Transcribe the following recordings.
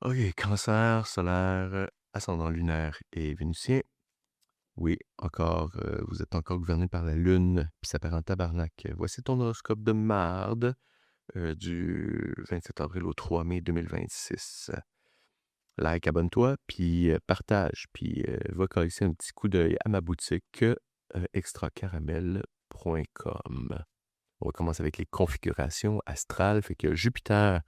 OK, cancer, solaire, ascendant lunaire et vénusien. Oui, encore, vous êtes encore gouverné par la lune, puis ça part en tabarnak. Voici ton horoscope de marde, du 27 avril au 3 mai 2026. Like, abonne-toi, puis partage, puis va caresser un petit coup d'œil à ma boutique, extracaramel.com. On va commencer avec les configurations astrales. Fait que Jupiter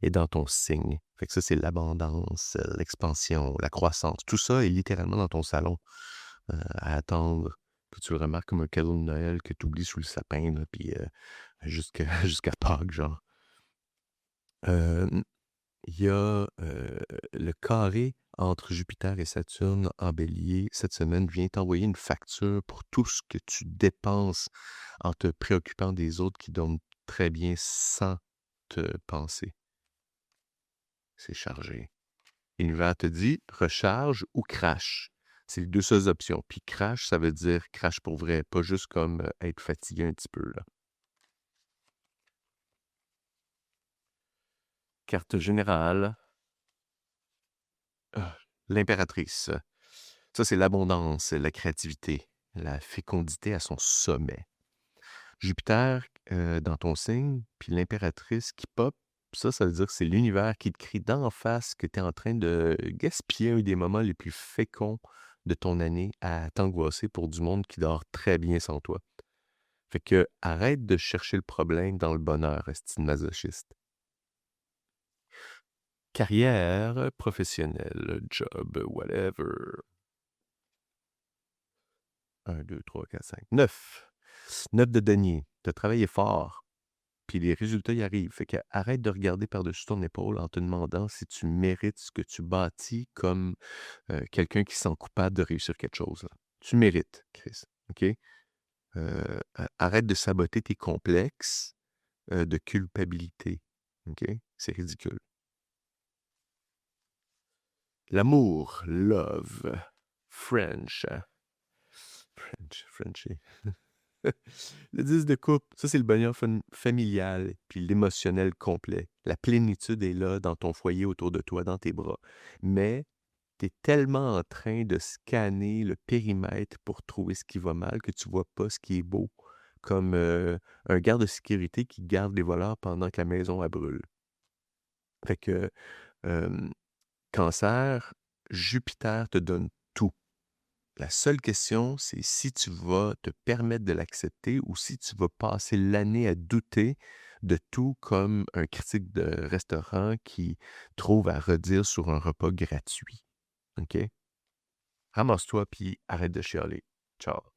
est dans ton signe. Fait que ça, c'est l'abondance, l'expansion, la croissance. Tout ça est littéralement dans ton salon, à attendre que tu le remarques comme un cadeau de Noël que tu oublies sous le sapin, là, puis jusqu'à jusqu'à Pâques, genre. Euh, Il y a le carré entre Jupiter et Saturne en bélier. Cette semaine, vient t'envoyer une facture pour tout ce que tu dépenses en te préoccupant des autres qui dorment très bien sans te penser. C'est chargé. L'univers te dit recharge ou crash. C'est les deux seules options. Puis crash, ça veut dire crash pour vrai, pas juste comme être fatigué un petit peu, là. Carte générale. L'impératrice. Ça, c'est l'abondance, la créativité, la fécondité à son sommet. Jupiter dans ton signe, puis l'impératrice qui pop, ça veut dire que c'est l'univers qui te crie d'en face que tu es en train de gaspiller un des moments les plus féconds de ton année à t'angoisser pour du monde qui dort très bien sans toi. Fait que arrête de chercher le problème dans le bonheur, esti de masochiste. Carrière professionnelle, job, whatever. 1, 2, 3, 4, 5, 9. 9 de denier. Tu as travaillé fort, puis les résultats y arrivent. Fait que arrête de regarder par-dessus ton épaule en te demandant si tu mérites ce que tu bâtis comme quelqu'un qui se sent coupable de réussir quelque chose, là. Tu mérites, Chris. OK? Arrête de saboter tes complexes de culpabilité. OK? C'est ridicule. L'amour, love, French. Frenchy. Le 10 de coupe, ça c'est le bonheur familial, puis l'émotionnel complet. La plénitude est là dans ton foyer, autour de toi, dans tes bras. Mais tu es tellement en train de scanner le périmètre pour trouver ce qui va mal que tu vois pas ce qui est beau, comme un garde de sécurité qui garde les voleurs pendant que la maison elle brûle. Fait que euh, Cancer, Jupiter te donne tout. La seule question, c'est si tu vas te permettre de l'accepter ou si tu vas passer l'année à douter de tout comme un critique de restaurant qui trouve à redire sur un repas gratuit. OK? Ramasse-toi puis arrête de chialer. Ciao.